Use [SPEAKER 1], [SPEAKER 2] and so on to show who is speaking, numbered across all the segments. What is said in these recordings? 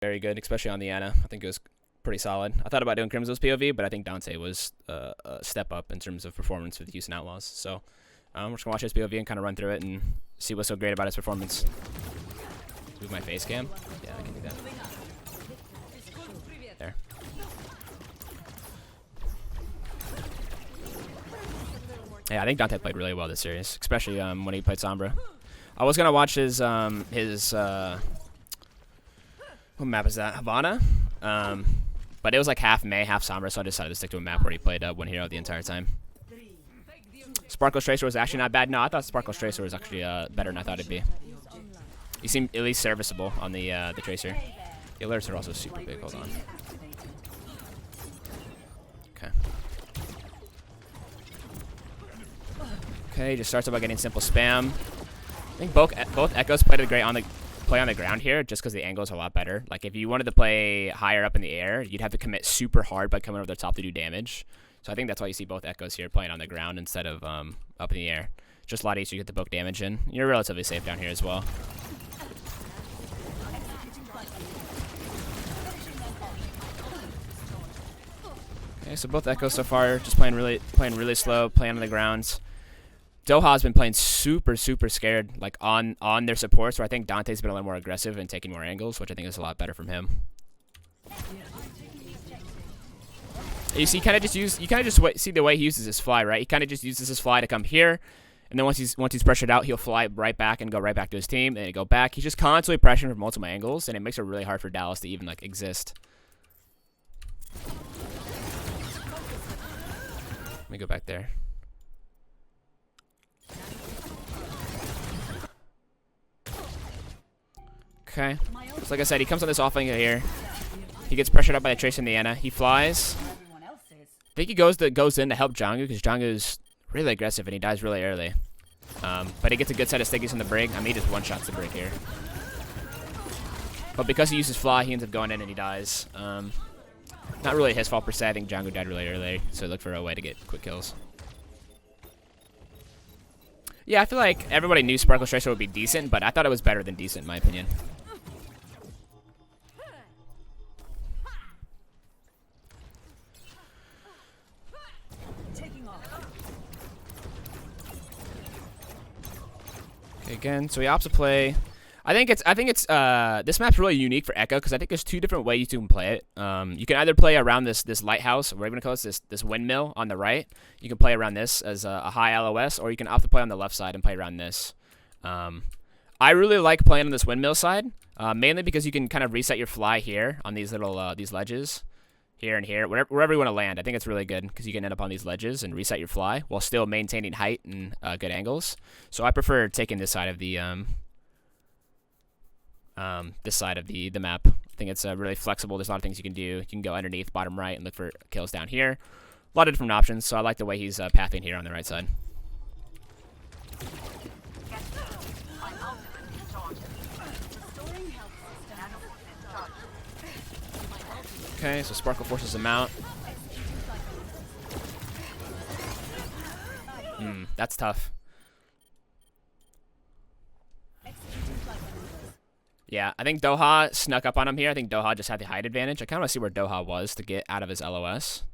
[SPEAKER 1] very good, especially on the Ana. I think it was pretty solid. I thought about doing Crimso's POV, but I think Danteh was a step up in terms of performance with the Houston Outlaws. So we're just going to watch his POV and kind of run through it and see what's so great about his performance. Move my face cam. Yeah, I can do that. There. Yeah, I think Danteh played really well this series, especially when he played Sombra. I was gonna watch his what map is that? Havana. But it was like half May, half Sombra, so I decided to stick to a map where he played one hero the entire time. Sparkle's Tracer was actually not bad. No, I thought Sparkle's Tracer was actually better than I thought it'd be. He seemed at least serviceable on the Tracer. The alerts are also super big. Hold on. Okay. Okay, just starts out by getting simple spam. I think both Echoes play on the ground here, just because the angles are a lot better. Like if you wanted to play higher up in the air, you'd have to commit super hard by coming over the top to do damage. So I think that's why you see both Echoes here playing on the ground instead of up in the air. Just a lot easier to get the poke damage in. You're relatively safe down here as well. Okay, so both Echoes so far just playing really slow, playing on the grounds. Doha's been playing super scared, like on their supports, where I think Dante's been a little more aggressive and taking more angles, which I think is a lot better from him. You see, you kind of just see the way he uses his fly, right? He kind of just uses his fly to come here, and then once he's pressured out, he'll fly right back and go right back to his team, and then go back. He's just constantly pressuring from multiple angles, and it makes it really hard for Dallas to even like exist. Let me go back there. Okay. So like I said, he comes on this off angle here. He gets pressured up by the Tracer and the Ana. He flies. I think he goes in to help Jangu because Jangu's really aggressive and he dies really early. But he gets a good set of stickies on the break. I mean, he just one-shots the break here. But because he uses fly, he ends up going in and he dies. Not really his fault per se. I think Jangu died really early, so he looked for a way to get quick kills. Yeah, I feel like everybody knew Sparkle's Tracer would be decent, but I thought it was better than decent in my opinion. Okay, again, so he opts to play. I think it's this map's really unique for Echo because I think there's two different ways you can play it. You can either play around this lighthouse, or whatever you call it, this windmill on the right. You can play around this as a high LOS, or you can opt to play on the left side and play around this. I really like playing on this windmill side, mainly because you can kind of reset your fly here on these little these ledges, here and here, wherever you want to land. I think it's really good because you can end up on these ledges and reset your fly while still maintaining height and good angles. So I prefer taking this side of the map. I think it's really flexible. There's a lot of things you can do. You can go underneath, bottom right, and look for kills down here. A lot of different options, so I like the way he's pathing here on the right side. Okay, so Sparkle forces him out. That's tough. Yeah, I think Doha snuck up on him here. I think Doha just had the height advantage. I kind of want to see where Doha was to get out of his LOS.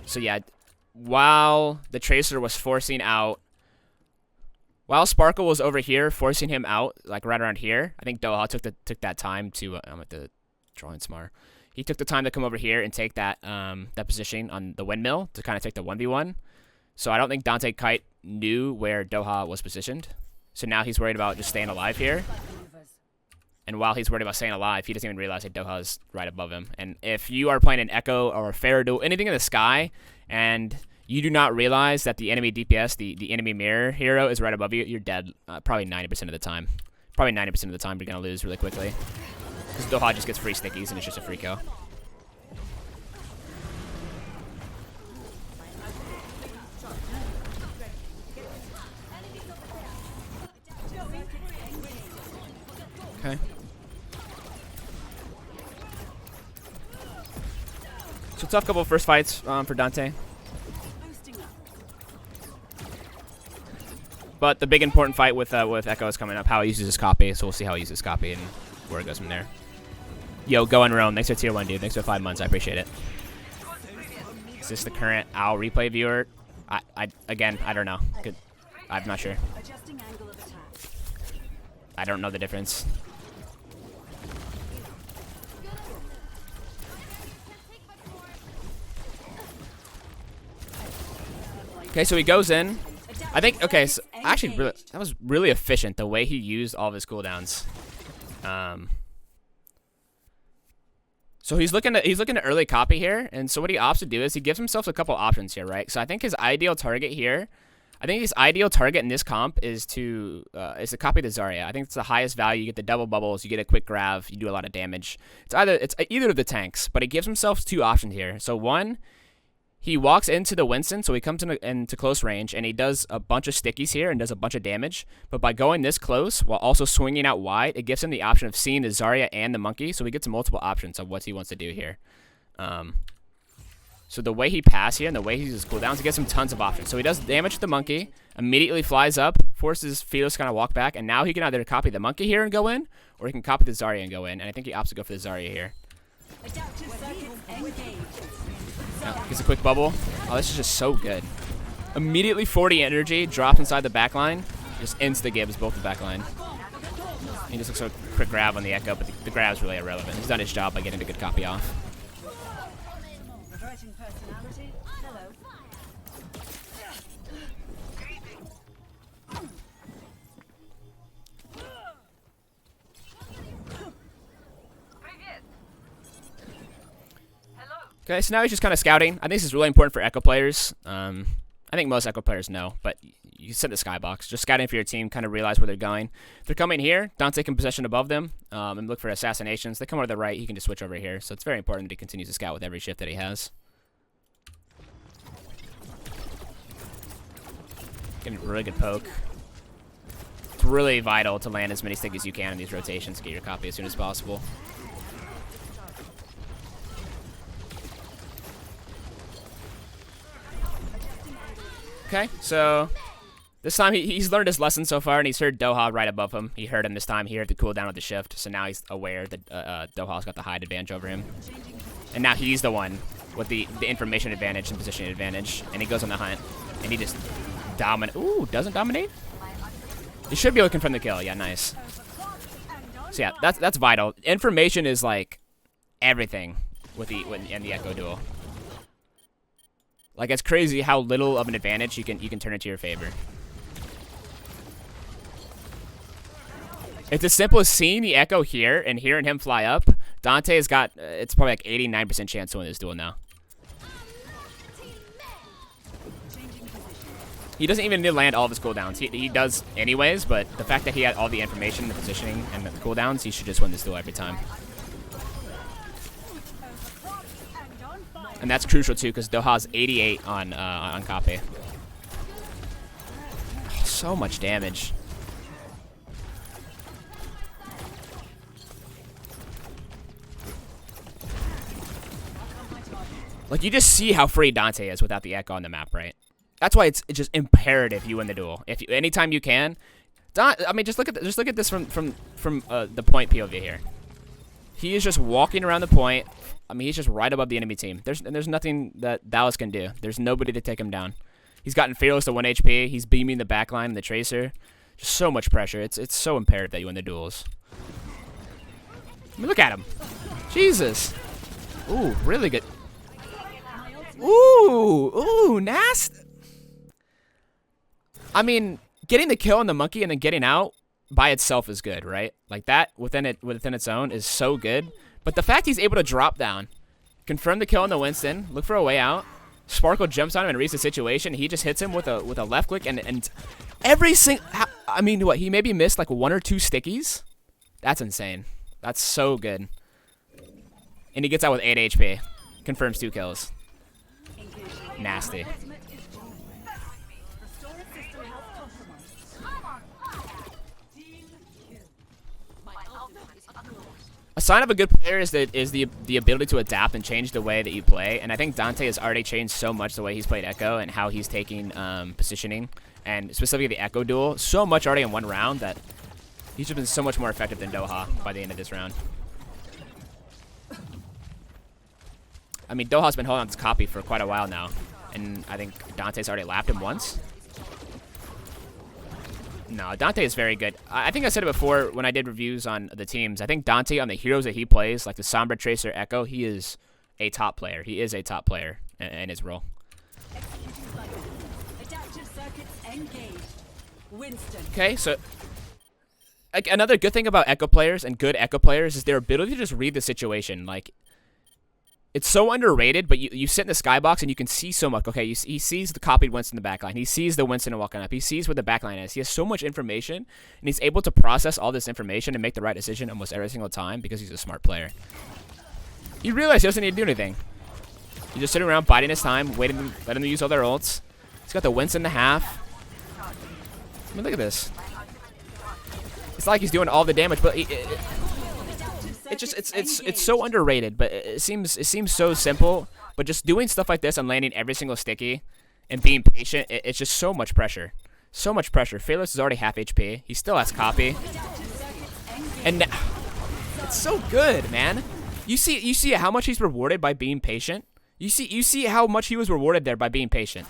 [SPEAKER 1] So yeah, while the Tracer was forcing out, while Sparkle was over here forcing him out, like right around here, I think Doha took that time to. I'm at the drawing smart. He took the time to come over here and take that position on the windmill to kind of take the 1v1. So I don't think Danteh Kite knew where Doha was positioned. So now he's worried about just staying alive here. And while he's worried about staying alive, he doesn't even realize that Doha's right above him. And if you are playing an Echo or a Faradul, anything in the sky, and you do not realize that the enemy DPS, the enemy mirror hero, is right above you, you're dead probably 90% of the time. Probably 90% of the time you're going to lose really quickly. Because Doha just gets free stickies and it's just a free kill. Okay. So tough couple of first fights for Danteh. But the big important fight with Echo is coming up. How he uses his copy, so we'll see how he uses his copy and where it goes from there. Yo, go and Rome. Thanks for tier 1, dude. Thanks for 5 months. I appreciate it. Is this the current OWL replay viewer? Again, I don't know. I'm not sure. I don't know the difference. Okay, so he goes in. I think, okay, so actually, really, that was really efficient, the way he used all of his cooldowns. So he's looking to early copy here, and so what he opts to do is he gives himself a couple options here, right? So I think his ideal target here, I think his ideal target in this comp is to copy the Zarya. I think it's the highest value. You get the double bubbles, you get a quick grab, you do a lot of damage. It's either of the tanks, but he gives himself 2 options here. So one, he walks into the Winston, so he comes into close range, and he does a bunch of stickies here and does a bunch of damage. But by going this close, while also swinging out wide, it gives him the option of seeing the Zarya and the Monkey, so he gets multiple options of what he wants to do here. So the way he passes here and the way he uses cooldowns, he gets him tons of options. So he does damage to the Monkey, immediately flies up, forces Felos to kind of walk back, and now he can either copy the Monkey here and go in, or he can copy the Zarya and go in, and I think he opts to go for the Zarya here. Gets a quick bubble. Oh, this is just so good. Immediately 40 energy, drops inside the backline. Just insta-gives both the backline. He just looks like a quick grab on the Echo, but the grab's really irrelevant. He's done his job by getting a good copy off. Okay, so now he's just kind of scouting. I think this is really important for Echo players. I think most Echo players know, but you set the skybox. Just scouting for your team, kind of realize where they're going. If they're coming here, Danteh can possession above them and look for assassinations. They come over to the right, he can just switch over here. So it's very important that he continues to scout with every shift that he has. Getting a really good poke. It's really vital to land as many sticks as you can in these rotations to get your copy as soon as possible. Okay, so this time he's learned his lesson so far, and he's heard Doha right above him. He heard him this time. He heard the cooldown of the shift, so now he's aware that Doha's got the hide advantage over him. And now he's the one with the information advantage and positioning advantage, and he goes on the hunt, and he just dominates. Ooh, doesn't dominate? He should be able to confirm the kill. Yeah, nice. So yeah, that's vital. Information is like everything in the Echo duel. Like, it's crazy how little of an advantage you can turn it to your favor. It's as simple as seeing the Echo here and hearing him fly up. Danteh has got, it's probably like 89% chance to win this duel now. He doesn't even need to land all of his cooldowns. He does anyways, but the fact that he had all the information, the positioning, and the cooldowns, he should just win this duel every time. And that's crucial too, because Doha's 88 on copy. Oh, so much damage. Like, you just see how free Danteh is without the Echo on the map, right? That's why it's just imperative you win the duel. If you, anytime you can, I mean, just look at this from the point POV here. He is just walking around the point. I mean, he's just right above the enemy team. There's nothing that Dallas can do. There's nobody to take him down. He's gotten Fearless to 1 HP. He's beaming the backline and the Tracer. Just so much pressure. It's so imperative that you win the duels. I mean, look at him. Jesus. Ooh, really good. Ooh, nasty. I mean, getting the kill on the Monkey and then getting out by itself is good, right? Like, that within its own is so good. But the fact he's able to drop down, confirm the kill on the Winston, look for a way out, Sparkle jumps on him and reads the situation. He just hits him with a left click, and every single, I mean, what, he maybe missed like 1 or 2 stickies? That's insane. That's so good. And he gets out with 8 HP. Confirms 2 kills. Nasty. A sign of a good player is the ability to adapt and change the way that you play. And I think Danteh has already changed so much the way he's played Echo and how he's taking positioning, and specifically the Echo duel, so much already in one round that he's just been so much more effective than Doha by the end of this round. I mean, Doha's been holding on this copy for quite a while now, and I think Danteh's already lapped him once. No, Danteh is very good. I think I said it before when I did reviews on the teams. I think Danteh, on the heroes that he plays, like the Sombra, Tracer, Echo, he is a top player. He is a top player in his role. Okay, so like another good thing about Echo players and good Echo players is their ability to just read the situation. Like, it's so underrated, but you sit in the skybox and you can see so much. Okay, he sees the copied Winston in the backline. He sees the Winston walking up. He sees where the backline is. He has so much information, and he's able to process all this information and make the right decision almost every single time because he's a smart player. You realize he doesn't need to do anything. He's just sitting around biding his time, waiting, letting them use all their ults. He's got the Winston in the half. I mean, look at this. It's not like he's doing all the damage, but it's so underrated, but it seems so simple. But just doing stuff like this and landing every single sticky and being patient, it's just so much pressure. So much pressure. Fearless is already half HP. He still has copy. And it's so good, man. You see how much he's rewarded by being patient? You see how much he was rewarded there by being patient.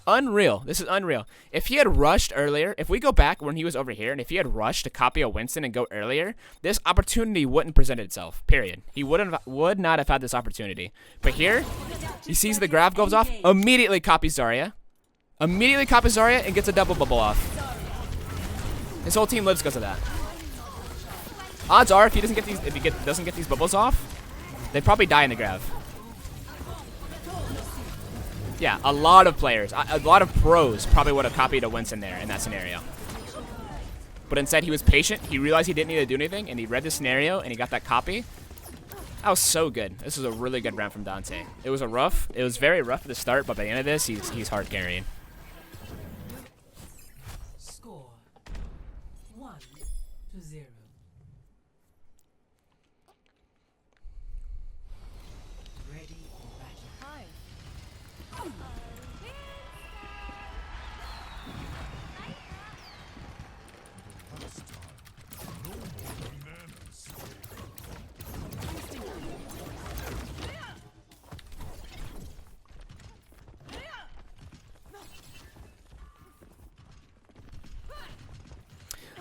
[SPEAKER 1] Unreal. This is unreal. If he had rushed earlier, if we go back when he was over here, and if he had rushed to copy a Winston and go earlier, this opportunity wouldn't present itself, period. He would not have had this opportunity. But here, he sees the grab goes off, immediately copies Zarya. Immediately copies Zarya and gets a double bubble off. His whole team lives because of that. Odds are, if he doesn't get these bubbles off, they'd probably die in the grab. Yeah, a lot of players, a lot of pros probably would have copied a Winston there in that scenario. But instead, he was patient. He realized he didn't need to do anything, and he read the scenario, and he got that copy. That was so good. This was a really good round from Danteh. It was very rough at the start, but by the end of this, he's hard carrying.
[SPEAKER 2] Score 1-0. Ready for battle.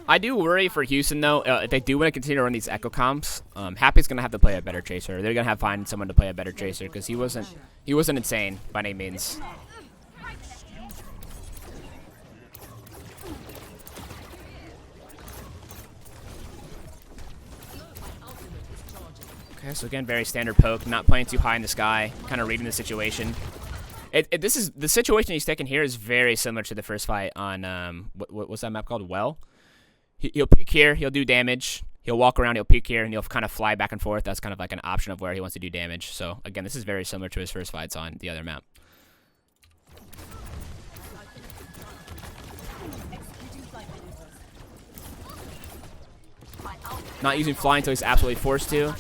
[SPEAKER 1] I do worry for Houston, though. If they do want to continue to run these Echo comps, Happy's going to have to play a better Tracer. They're going to have to find someone to play a better Tracer because he wasn't insane by any means. Okay, so again, very standard poke, not playing too high in the sky, kind of reading the situation. This is the situation he's taking here is very similar to the first fight on what's that map called? Well. He'll peek here, he'll do damage, he'll walk around, he'll peek here, and he'll kind of fly back and forth. That's kind of like an option of where he wants to do damage. So, again, this is very similar to his first fights on the other map. Not using fly until he's absolutely forced to.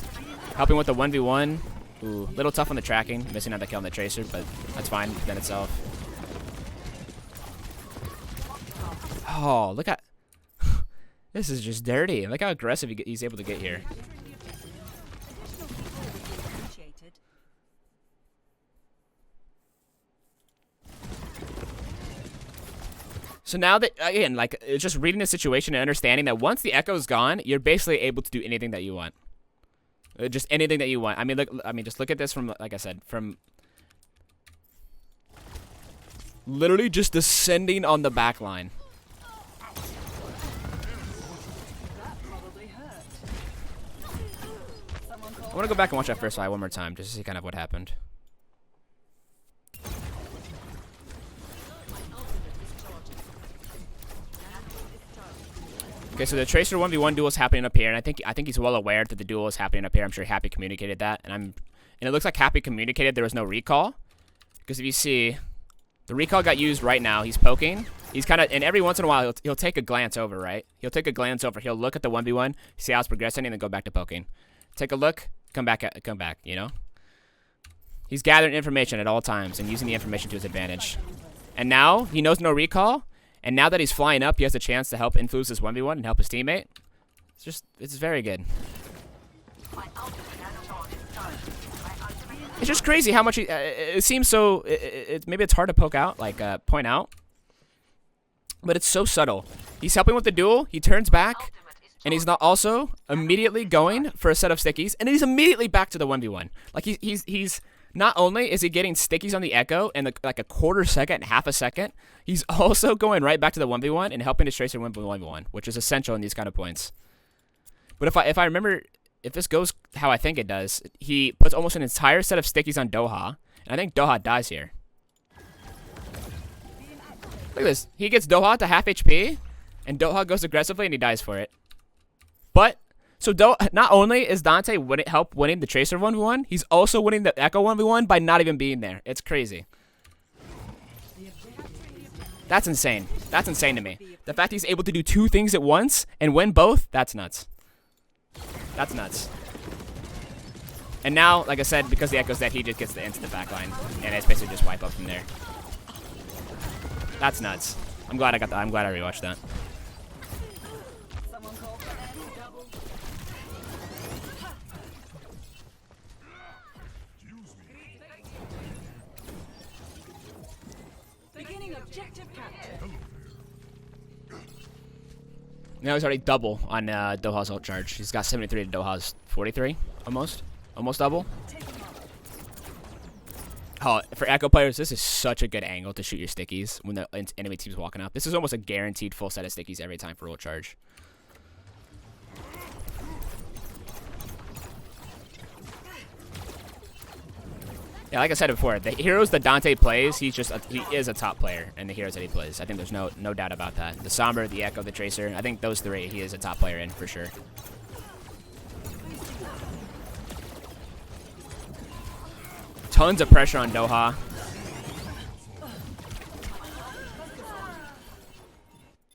[SPEAKER 1] Helping with the 1v1. Ooh, little tough on the tracking. Missing out the kill on the Tracer, but that's fine within itself. Oh, look at... This is just dirty. Look how aggressive he's able to get here. So now that, again, like, it's just reading the situation and understanding that once the Echo's gone, you're basically able to do anything that you want. Just anything that you want. I mean, just look at this from, like I said, from literally just descending on the back line. I want to go back and watch that first fight one more time just to see kind of what happened. Okay, so the Tracer 1v1 duel is happening up here, and I think he's well aware that the duel is happening up here. I'm sure Happy communicated that, and it looks like Happy communicated there was no recall, because if you see, the recall got used right now. He's poking. He's kind of, and every once in a while he'll take a glance over, right? He'll take a glance over. He'll look at the 1v1, see how it's progressing, and then go back to poking. take a look, come back, you know? He's gathering information at all times and using the information to his advantage. And now, he knows no recall, and now that he's flying up, he has a chance to help influence his 1v1 and help his teammate. It's very good. It's just crazy how much it seems so, maybe it's hard to point out. But it's so subtle. He's helping with the duel, he turns back, and he's not also immediately going for a set of stickies, and then he's immediately back to the 1v1. Like, he's not only is he getting stickies on the Echo in like a quarter second, half a second, he's also going right back to the 1v1 and helping his Tracer win the 1v1, which is essential in these kind of points. But if I remember, if this goes how I think it does, he puts almost an entire set of stickies on Doha, and I think Doha dies here. Look at this. He gets Doha to half HP, and Doha goes aggressively, and he dies for it. But, so not only is Danteh winning the Tracer 1v1, he's also winning the Echo 1v1 by not even being there. It's crazy. That's insane. That's insane to me. The fact he's able to do two things at once and win both, that's nuts. That's nuts. And now, like I said, because the Echo's dead, he just gets the instant backline, and it's basically just wipe up from there. That's nuts. I'm glad I rewatched that.
[SPEAKER 2] Beginning objective capture.
[SPEAKER 1] Now he's already double on Doha's ult charge. He's got 73 to Doha's 43, almost double. Oh, for Echo players, this is such a good angle to shoot your stickies when the enemy team's walking up. This is almost a guaranteed full set of stickies every time for ult charge. Yeah, like I said before, the heroes that Danteh plays, he is a top player in the heroes that he plays. I think there's no doubt about that. The Sombra, the Echo, the Tracer, I think those three he is a top player in for sure. Tons of pressure on Doha.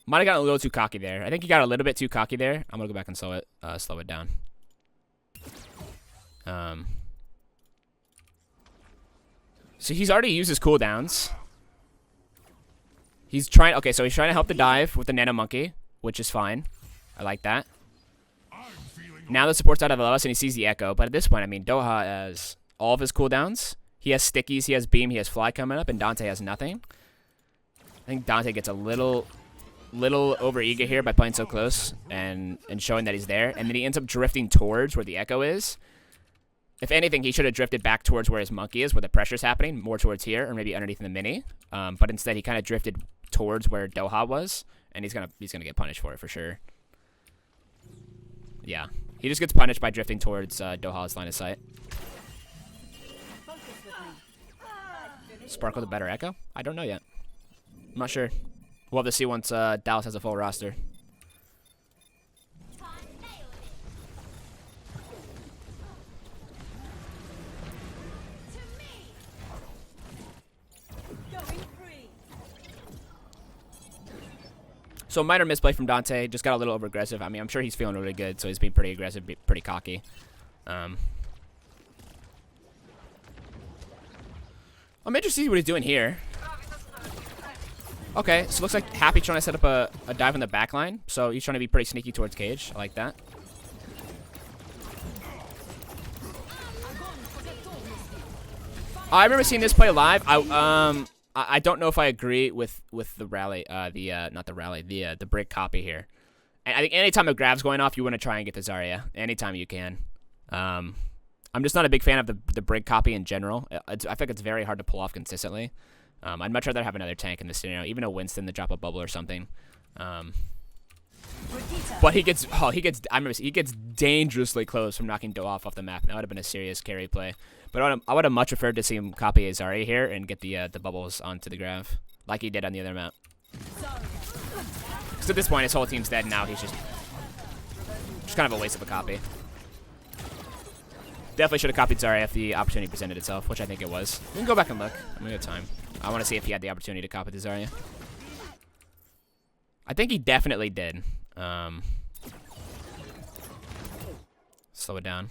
[SPEAKER 1] Might have gotten a little too cocky there. I think he got a little bit too cocky there. I'm gonna go back and slow it down. So he's already used his cooldowns. He's trying to help the dive with the Nano Monkey, which is fine. I like that. Now the support's out of LS and he sees the Echo, but at this point, I mean, Doha has all of his cooldowns. He has stickies, he has beam, he has fly coming up, and Danteh has nothing. I think Danteh gets a little over-eager here by playing so close and showing that he's there, and then he ends up drifting towards where the Echo is. If anything, he should have drifted back towards where his monkey is, where the pressure's happening, more towards here, or maybe underneath in the mini. But instead, he kind of drifted towards where Doha was, and he's gonna get punished for it for sure. Yeah, he just gets punished by drifting towards Doha's line of sight. Sparkle the better Echo? I don't know yet. I'm not sure. We'll have to see once Dallas has a full roster. So minor misplay from Danteh, just got a little over aggressive. I mean, I'm sure he's feeling really good, so he's being pretty aggressive, pretty cocky. I'm interested to see what he's doing here. Okay, so it looks like Happy trying to set up a dive in the back line. So he's trying to be pretty sneaky towards Cage. I like that. I remember seeing this play live. I don't know if I agree with the rally, the brick copy here. And I think anytime a grab's going off, you want to try and get the Zarya. Anytime you can. I'm just not a big fan of the brick copy in general. I think it's very hard to pull off consistently. I'd much rather have another tank in this scenario, even a Winston to drop a bubble or something. But he gets dangerously close from knocking Doha off the map. That would have been a serious carry play. But I would have much preferred to see him copy a Zarya here and get the bubbles onto the Grav, like he did on the other map. So at this point, his whole team's dead now. He's just kind of a waste of a copy. Definitely should have copied Zarya if the opportunity presented itself, which I think it was. We can go back and look. I'm gonna have time. I want to see if he had the opportunity to copy the Zarya. I think he definitely did. Slow it down.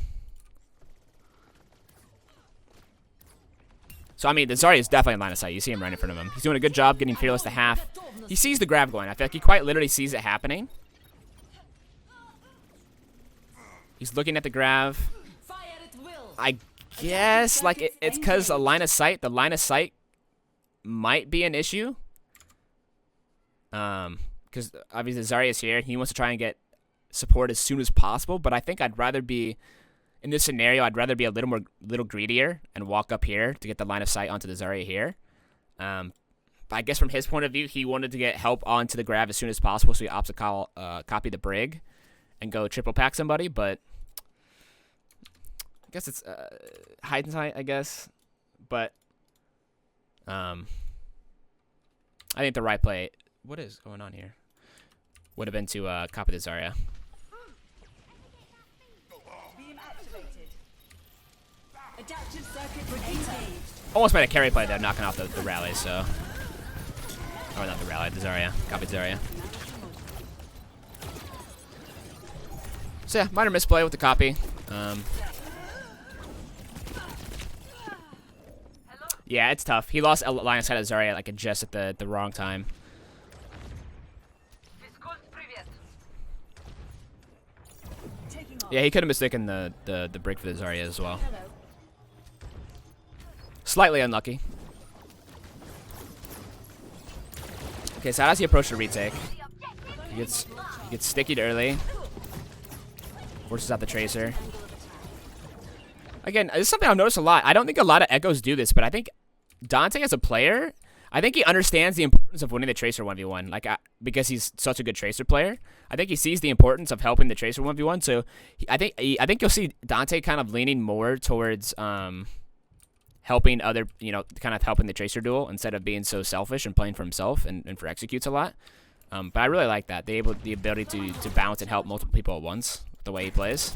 [SPEAKER 1] So, I mean, the Zarya is definitely in line of sight. You see him right in front of him. He's doing a good job getting Fearless to half. He sees the grab going. I feel like he quite literally sees it happening. He's looking at the grab. I guess, like, it's because a line of sight. The line of sight might be an issue. Because obviously Zarya's here. He wants to try and get support as soon as possible. But I think I'd rather be... In this scenario, I'd rather be a little greedier and walk up here to get the line of sight onto the Zarya here. But I guess from his point of view, he wanted to get help onto the grab as soon as possible, so he opts to copy the Brig and go triple pack somebody. But I guess it's hindsight, I guess. But I think the right play. What is going on here? Would have been to copy the Zarya. Almost made a carry play there, knocking off the rally, so... Or not the rally, the Zarya. Copied Zarya. So yeah, minor misplay with the copy. Yeah, it's tough. He lost a line of sight of Zarya like just at the wrong time. Yeah, he could have mistaken the break for the Zarya as well. Slightly unlucky. Okay, so how does he approach the retake? He gets stickied early. Forces out the Tracer. Again, this is something I've noticed a lot. I don't think a lot of Echoes do this, but I think Danteh as a player, I think he understands the importance of winning the Tracer 1v1. Like, because he's such a good Tracer player. I think he sees the importance of helping the Tracer 1v1. So I think you'll see Danteh kind of leaning more towards helping other, kind of helping the Tracer duel instead of being so selfish and playing for himself and for executes a lot. But I really like that. The ability to bounce and help multiple people at once, the way he plays.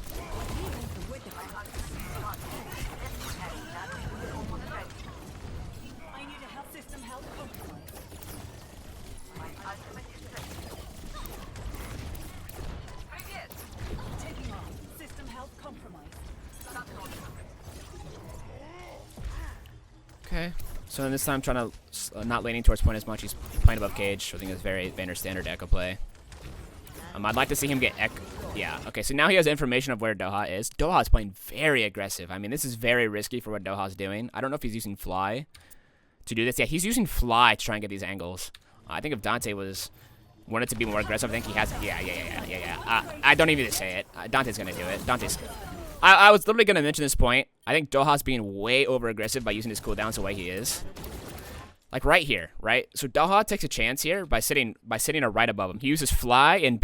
[SPEAKER 1] Okay, so this time trying to not leaning towards point as much. He's playing above cage. I think it's very Vander standard Echo play. I'd like to see him get Echo. Yeah, okay, so now he has information of where Doha is. Doha's playing very aggressive. I mean, this is very risky for what Doha's doing. I don't know if he's using Fly to do this. Yeah, he's using Fly to try and get these angles. I think if Danteh wanted to be more aggressive, I think he has. Yeah. I don't even need to say it. Dante's gonna do it. I was literally going to mention this point. I think Doha's being way over-aggressive by using his cooldowns the way he is. Like right here, right? So Doha takes a chance here by sitting right above him. He uses Fly and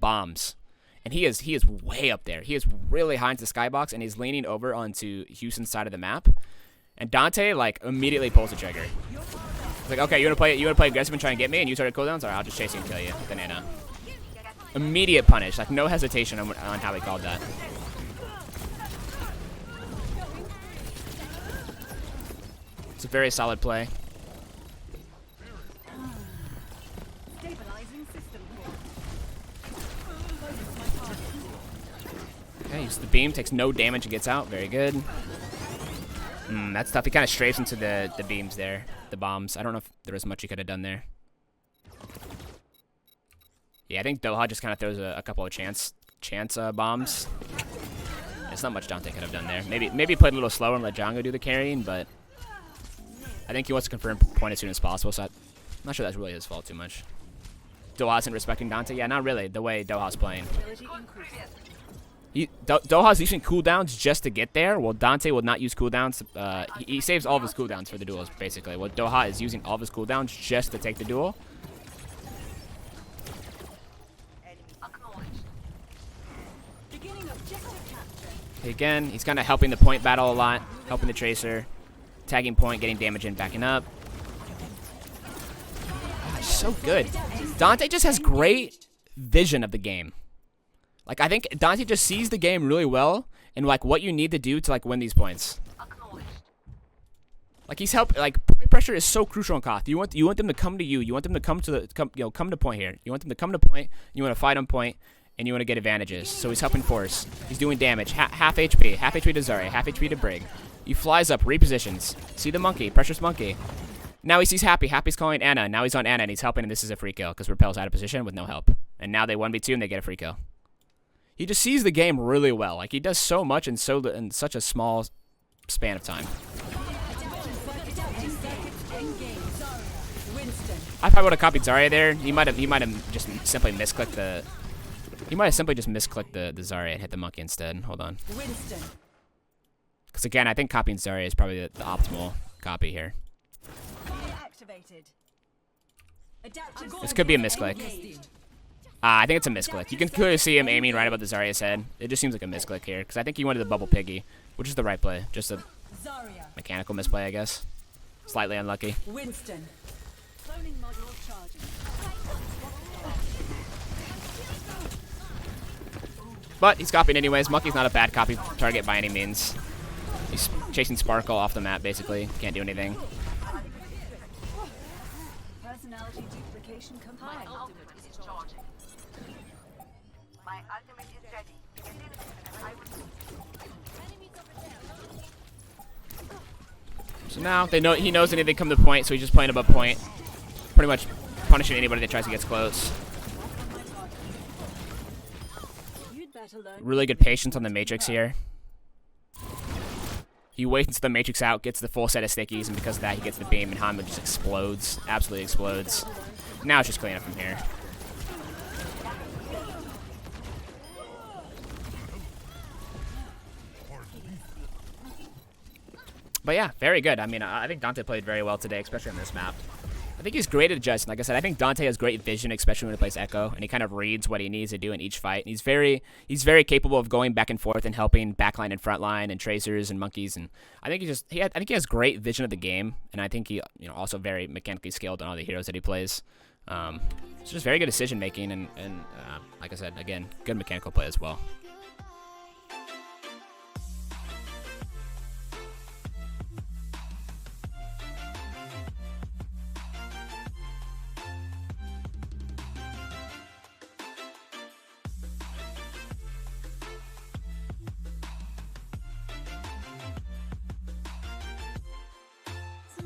[SPEAKER 1] bombs. And he is way up there. He is really high into the skybox, and he's leaning over onto Houston's side of the map. And Danteh, like, immediately pulls the trigger. He's like, okay, you want to play aggressive and try and get me, and you started cooldowns? Alright, I'll just chase you and kill you with the Nana. Immediate punish, like no hesitation on how he called that. It's a very solid play. Okay, uses the beam, takes no damage and gets out. Very good. That's tough. He kind of strafes into the beams there, the bombs. I don't know if there was much he could have done there. Yeah, I think Doha just kind of throws a couple of chance bombs. It's not much Danteh could have done there. Maybe played a little slower and let Django do the carrying, but I think he wants to confirm point as soon as possible, so I'm not sure that's really his fault too much. Doha isn't respecting Danteh? Yeah, not really, the way Doha's playing. Doha's using cooldowns just to get there, while Danteh will not use cooldowns. He saves all of his cooldowns for the duels, basically. While Doha is using all of his cooldowns just to take the duel. Again, he's kind of helping the point battle a lot, helping the Tracer, tagging point, getting damage in, backing up. Oh, so good. Danteh just has great vision of the game. Like, I think Danteh just sees the game really well and, like, what you need to do to, like, win these points. Like, he's helping. Like, point pressure is so crucial in Koth. You want them to come to you. You want them to come to point here. You want them to come to point. You want to fight on point. And you want to get advantages. So he's helping force. He's doing damage. Half HP. Half HP to Zarya. Half HP to Brig. He flies up, repositions. See the monkey, pressures monkey. Now he sees Happy. Happy's calling Anna. Now he's on Anna and he's helping, and this is a free kill because Repel's out of position with no help. And now they 1v2 and they get a free kill. He just sees the game really well. Like, he does so much in such a small span of time. I probably would have copied Zarya there. He might have just simply misclicked the. He might have simply just misclicked the Zarya and hit the monkey instead. Hold on. Because again, I think copying Zarya is probably the optimal copy here. This could be a misclick. I think it's a misclick. You can clearly see him aiming right above the Zarya's head. It just seems like a misclick here, because I think he wanted the bubble piggy, which is the right play. Just a mechanical misplay, I guess. Slightly unlucky. But he's copying anyways. Monkey's not a bad copy target by any means. He's chasing Sparkle off the map, basically. Can't do anything.
[SPEAKER 2] Personality duplication combined. My ultimate is ready.
[SPEAKER 1] So now he knows they need to come to point, so he's just playing above point. Pretty much punishing anybody that tries to get close. Really good patience on the Matrix here. He waits until the Matrix out, gets the full set of stickies, and because of that, he gets the beam, and Hanma just explodes. Absolutely explodes. Now it's just clean up from here. But yeah, very good. I mean, I think Danteh played very well today, especially on this map. I think he's great at adjusting. Like I said, I think Danteh has great vision, especially when he plays Echo, and he kind of reads what he needs to do in each fight. And he's very capable of going back and forth and helping backline and frontline and tracers and monkeys. And I think I think he has great vision of the game, and I think he also very mechanically skilled on all the heroes that he plays. It's just very good decision making, and like I said, again, good mechanical play as well.